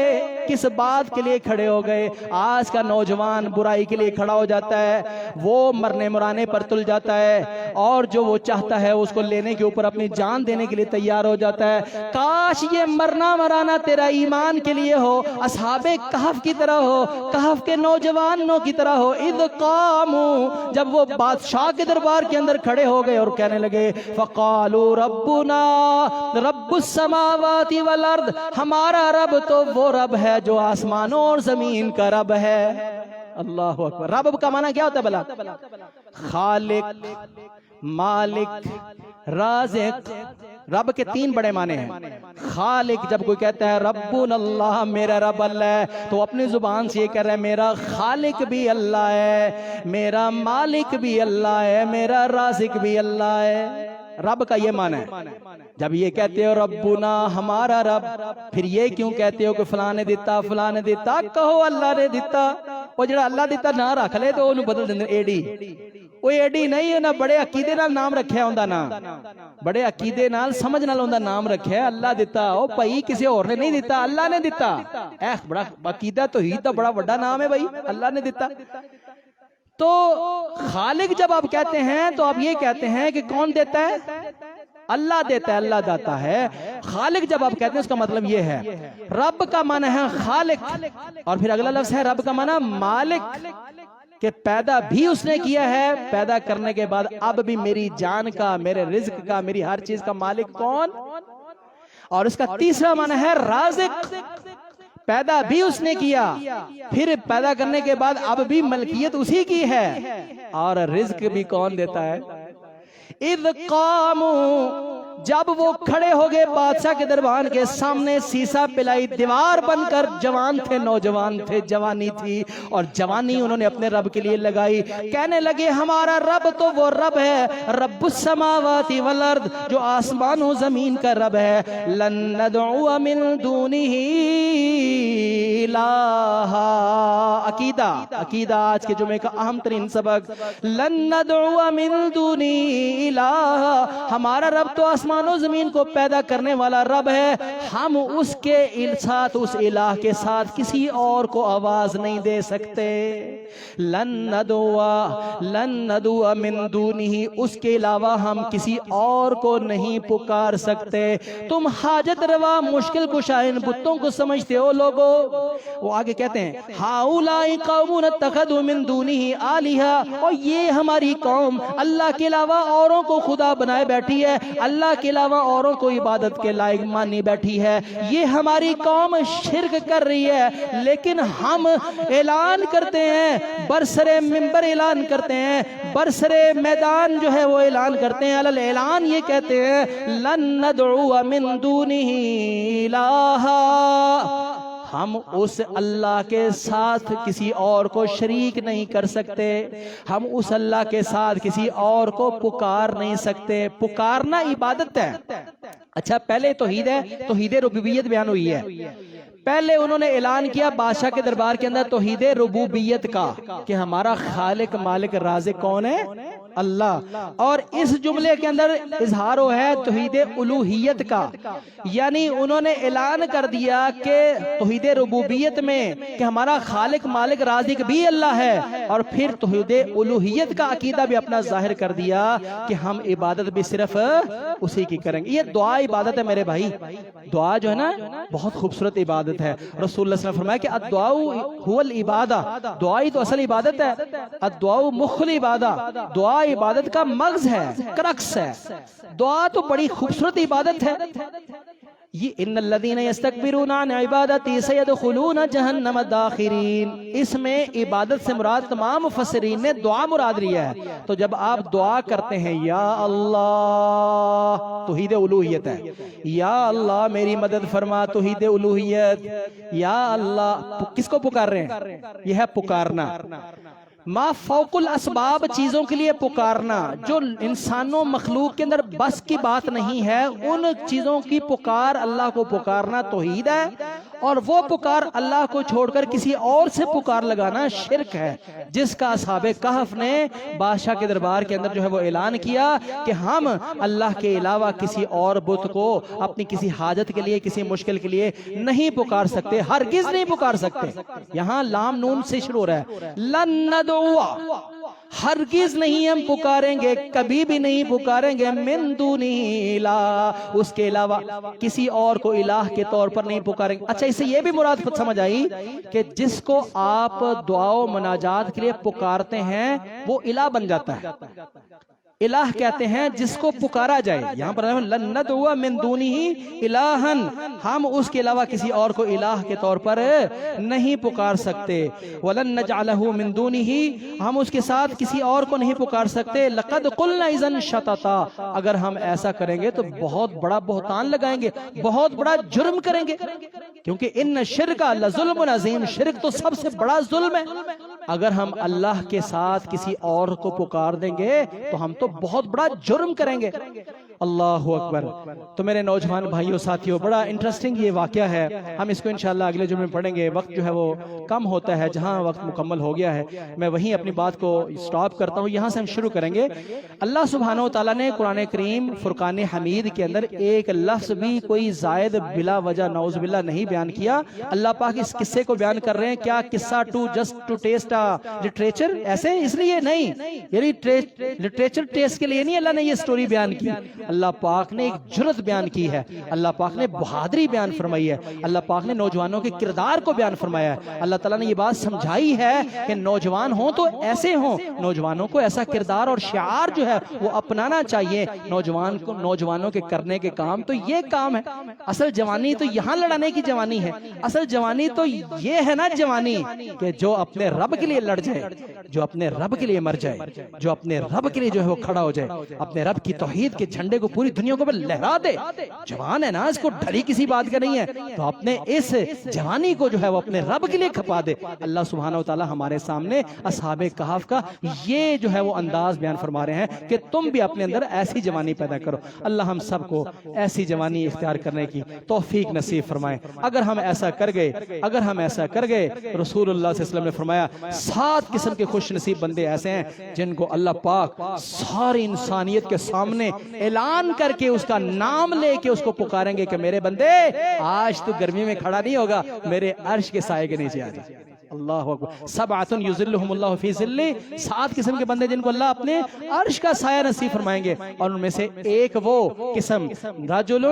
A: کس بات کے لیے کھڑے ہو گئے؟ آج کا نوجوان برائی کے لیے کھڑا ہو جاتا ہے، وہ مرنے مرانے پر تل جاتا ہے، اور جو وہ چاہتا ہے اس کو لینے کے اوپر اپنی جان دینے کے لیے تیار ہو جاتا ہے۔ کاش یہ مرنا مرانا تیرا ایمان کے لیے ہو، اصحاب کہف کی طرح ہو، کہف کے نوجوانوں کی طرح ہو۔ اذ قاموا، جب وہ بادشاہ کے دربار کے اندر کھڑے ہو گئے اور کہنے لگے فقالوا ربنا رب السماوات والارض، ہمارا رب تو وہ رب ہے جو آسمانوں اور زمین کا رب ہے۔ اللہ اکبر۔ رب کا معنی کیا ہوتا ہے بلا؟ خالق، مالک، رازق۔ رب کے 3 بڑے معنی ہیں۔ خالق، جب کوئی کہتا ہے ربنا اللہ، میرا رب اللہ ہے، تو اپنی زبان سے یہ کہہ رہا ہے میرا خالق بھی اللہ ہے، میرا مالک بھی اللہ ہے، میرا رازق بھی اللہ ہے۔ رب کا یہ معنی ہے۔ جب یہ کہتے ہو ربنا ہمارا رب، پھر یہ کیوں کہتے ہو کہ فلاں نے دیتا فلاں نے دیتا؟ کہو اللہ نے دیتا۔ وہ جڑا اللہ دیتا نہ رکھ لے تو انہوں بدل دیں ایڈی، وہ ایڈی نہیں نہ بڑے عقیدے نال نام رکھے ہوندا، نا بڑے عقیدے نال سمجھ نال ہوندا نام رکھے اللہ دیتا۔ او بھائی کسی اور نے نہیں دیتا، اللہ نے دیتا۔ اے بڑا عقیدہ توحید دا بڑا بڑا نام ہے بھائی، اللہ نے دیتا۔ تو خالق جب آپ کہتے ہیں تو آپ یہ کہتے ہیں کہ کون دیتا ہے؟ اللہ دیتا ہے، اللہ داتا ہے۔ خالق جب آپ کہتے ہیں اس کا مطلب یہ ہے۔ رب کا معنی ہے خالق، اور پھر اگلا لفظ ہے رب کا معنی مالک، کہ پیدا بھی اس نے کیا ہے، پیدا کرنے کے بعد اب بھی میری جان کا، میرے رزق کا، میری ہر چیز کا مالک کون؟ اور اس کا تیسرا معنی ہے رازق، پیدا بھی اس نے کیا، پھر پیدا کرنے کے بعد اب بھی ملکیت اسی کی ہے، اور رزق بھی کون دیتا ہے؟ اذ قاموا جب وہ کھڑے ہو گئے بادشاہ کے دربان کے سامنے، سیسا پلائی دیوار بن کر، جوان تھے، نوجوان تھے، جوانی تھی، اور جوانی انہوں نے اپنے رب کے لیے لگائی. کہنے لگے ہمارا رب تو وہ رب ہے، رب السماوات والارض، جو آسمان و زمین کا رب ہے. لن ندعو من دونہ الہا. عقیدہ آج کے جمعے کا اہم ترین سبق. لن ندعو من دونہ الہا، ہمارا رب تو آسمان و زمین کو پیدا کرنے والا رب ہے، ہم اس کے ساتھ، اس الہ کے ساتھ کسی اور کو آواز نہیں دے سکتے. لن ندعو من دونہ، اس کے علاوہ ہم کسی اور کو نہیں پکار سکتے. تم حاجت روا، مشکل کشا ان بتوں کو سمجھتے ہو لوگو. وہ آگے کہتے ہیں ہؤلاء قوم اتخذوا من دونہ آلہہ، اور یہ ہماری قوم اللہ کے علاوہ اوروں کو خدا بنائے بیٹھی ہے، اللہ کے علاوہ اوروں کو عبادت کے لائق مانی بیٹھی ہے. یہ ہماری قوم شرک کر رہی ہے، لیکن ہم اعلان کرتے ہیں، برسر منبر اعلان کرتے ہیں، برسر میدان جو ہے وہ اعلان کرتے ہیں، علی الاعلان یہ کہتے ہیں لن ندعو من دونہ الہا، ہم اس اللہ کے ساتھ کسی اور کو شریک نہیں کر سکتے، ہم اس اللہ کے ساتھ کسی اور کو پکار نہیں سکتے. پکارنا عبادت ہے. اچھا پہلے توحید ہے، توحید ربوبیت بیان ہوئی ہے. پہلے انہوں نے اعلان کیا بادشاہ کے دربار کے اندر توحید ربوبیت کا، کہ ہمارا خالق مالک رازق کون ہے؟ اللہ. اور اس جملے کے اندر اظہار ہے توحید الوہیت کا، یعنی انہوں نے اعلان کر دیا کہ توحید ربوبیت میں کہ ہمارا خالق مالک رازق بھی اللہ ہے، اور پھر توحید الوہیت کا عقیدہ بھی اپنا ظاہر کر دیا کہ ہم عبادت بھی صرف اسی کی کریں گے. یہ دعا عبادت ہے میرے بھائی. دعا جو ہے نا بہت خوبصورت عبادت ہے. رسول اللہ صلی اللہ علیہ وسلم نے فرمایا کہ الدعاء هو العبادہ، دعا ہی تو اصل عبادت ہے. الدعاء مخ العبادہ، دعا عبادت کا مغز ہے، کرکس ہے. دعا تو بڑی خوبصورت عبادت ہے. یہ ان الذین یستکبرون عن عبادتی سیدخلون جہنم داخرین، اس میں عبادت سے مراد تمام مفسرین نے دعا مراد لیا ہے. تو جب آپ دعا کرتے ہیں یا اللہ، توحید الوہیت ہے. یا اللہ میری مدد فرما، توحید الوہیت. یا اللہ کس کو پکار رہے ہیں؟ یہ ہے پکارنا. ما فوق الاسباب، چیزوں کے لیے پکارنا جو انسانوں مخلوق کے اندر بس کی بات نہیں ہے، ان چیزوں کی پکار اللہ کو پکارنا توحید ہے. اور وہ پکار اللہ کو چھوڑ کر کسی اور سے پکار لگانا شرک ہے، جس کا اصحاب کہف نے بادشاہ کے دربار کے اندر جو ہے وہ اعلان کیا کہ ہم اللہ کے علاوہ کسی اور بت کو اپنی کسی حاجت کے لیے، کسی مشکل کے لیے نہیں پکار سکتے، ہرگز نہیں پکار سکتے. یہاں لام نون سے شروع ہو رہا ہے. لن ندعو، ہرگز نہیں ہم پکاریں گے، کبھی بھی نہیں پکاریں گے، من دونہ الہ، اس کے علاوہ کسی اور کو الہ کے طور پر نہیں پکاریں گے. اچھا اس سے یہ بھی مراد سمجھ آئی کہ جس کو آپ دعا و مناجات کے لیے پکارتے ہیں وہ الہ بن جاتا ہے. الہ کہتے ہیں جس کو پکارا جائے. یہاں پر لن ندعو من دونہ الہا، ہم اس کے علاوہ کسی اور کو الہ کے طور پر نہیں پکار سکتے. ولن نجعلہ من دونہ، ہم اس کے ساتھ کسی اور کو نہیں پکار سکتے. لقد قلنا اذا شططا، اگر ہم ایسا کریں گے تو بہت بڑا بہتان لگائیں گے، بہت بڑا جرم کریں گے. کیونکہ ان شرک لظلم عظیم، شرک تو سب سے بڑا ظلم ہے. اگر ہم اللہ کے ساتھ کسی اور کو پکار دیں گے تو ہم تو بہت بڑا جرم کریں گے. اللہ اکبر. تو میرے نوجوان بھائیوں ساتھیوں، بڑا انٹرسٹنگ یہ واقعہ ہے. ہم اس کو انشاءاللہ اگلے جمعے میں پڑھیں گے. وقت جو ہے وہ کم ہوتا ہے، جہاں وقت مکمل ہو گیا ہے میں وہیں اپنی بات کو سٹاپ کرتا ہوں. یہاں سے ہم شروع کریں گے. اللہ سبحانہ و تعالیٰ نے قرآن کریم فرقان حمید کے اندر ایک لفظ بھی کوئی زائد بلا وجہ نعوذ باللہ نہیں بیان کیا. اللہ پاک اس قصے کو بیان کر رہے ہیں. کیا قصہ جسٹ ٹو ٹیسٹ لٹریچر ایسے اس لیے نہیں، یعنی لٹریچر ٹیسٹ کے لیے نہیں اللہ نے یہ سٹوری بیان کی. اللہ پاک نے ایک جرت بیان کی ہے، اللہ پاک نے بہادری بیان فرمائی ہے، اللہ پاک نے نوجوانوں کے کردار کو بیان فرمایا ہے۔ اللہ تعالیٰ نے یہ بات سمجھائی ہے کہ نوجوان ہوں تو ایسے ہوں، نوجوانوں کو ایسا کردار اور شعار جو ہے وہ اپنانا چاہیے۔ نوجوانوں کے کرنے کے کام تو یہ کام ہے۔ اصل جوانی تو یہاں لڑانے کی جوانی ہے، اصل جوانی تو یہ ہے نا جوانی کہ جو اپنے رب کے لیے لڑ جائے، جو اپنے رب کے لیے مر جائے، جو اپنے رب کے لیے جو ہے وہ کھڑا ہو جائے، اپنے رب کی توحید کے جھنڈے کو پوری دنیا کو لہرا دے۔ جوان ہے نا، اس کو ڈھلی کسی بات کا نہیں ہے، تو اپنے اس جوانی کو جو ہے وہ اپنے رب کے لیے کھپا دے۔ اللہ سبحانہ وتعالی ہمارے سامنے اصحاب کہف کا یہ جو ہے وہ انداز بیان فرما رہے ہیں کہ تم بھی اپنے اندر ایسی جوانی پیدا کرو۔ اللہ ہم سب کو ایسی جوانی اختیار کرنے کی توفیق نصیب فرمائے۔ اگر ہم ایسا کر گئے رسول اللہ صلی اللہ علیہ وسلم نے فرمایا 7 قسم کے خوش نصیب بندے ایسے ہیں جن کو اللہ پاک ساری انسانیت کے سامنے اعلان کر کے اس کا نام لے کے اس کو پکاریں گے کہ میرے بندے آج تو گرمی میں کھڑا نہیں ہوگا، میرے عرش کے سائے کے نیچے آ جا۔ اللہ اکبر۔ سبعۃ یظلھم اللہ فی ظلہ، 7 قسم کے بندے جن کو اللہ اپنے عرش کا سایہ نصیب فرمائیں گے، اور ان میں سے ایک وہ قسم رجل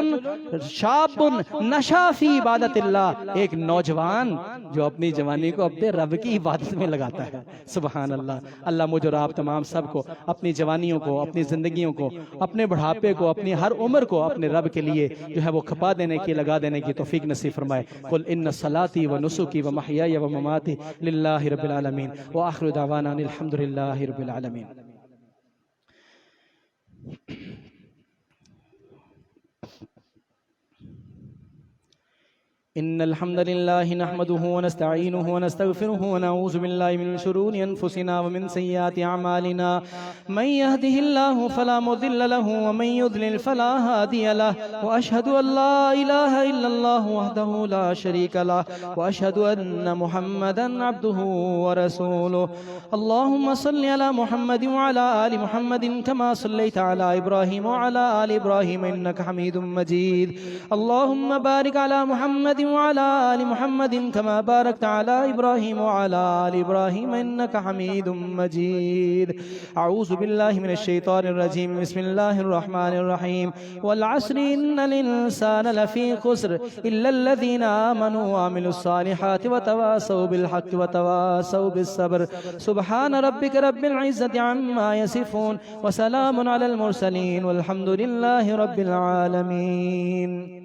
A: شاب نشا فی عبادت اللہ، ایک نوجوان جو اپنی جوانی کو اپنے رب کی عبادت میں لگاتا ہے۔ سبحان اللہ۔ اللہ مجھ اور آپ تمام سب کو اپنی جوانیوں کو، اپنی زندگیوں کو، اپنے بڑھاپے کو، اپنی ہر عمر کو اپنے رب کے لیے جو ہے وہ کھپا دینے کی، لگا دینے کی توفیق نصیب فرمائے۔ قل ان صلاتي ونسكي ومحياي ومماتي للہ رب العالمین وآخر دعوانا الحمد للہ رب العالمین۔ إن الحمد لله نحمده ونستعينه ونستغفره ونعوذ بالله من شرور أنفسنا ومن سيئات أعمالنا من يهده الله فلا مضل له ومن يضلل فلا هادي له وأشهد أن لا إله إلا الله وحده لا شريك له وأشهد أن محمدا عبده ورسوله اللهم صل على محمد وعلى آل محمد كما صليت على إبراهيم وعلى آل إبراهيم إنك حميد مجيد اللهم بارك على محمد وعلى آل محمد كما باركت على إبراهيم وعلى آل إبراهيم إنك حميد مجيد أعوذ بالله من الشيطان الرجيم بسم الله الرحمن الرحيم والعصر إن الإنسان لفي خسر إلا الذين آمنوا وعملوا الصالحات وتواصوا بالحق وتواصوا بالصبر سبحان ربك رب العزة عما يصفون وسلام على المرسلين والحمد لله رب العالمين۔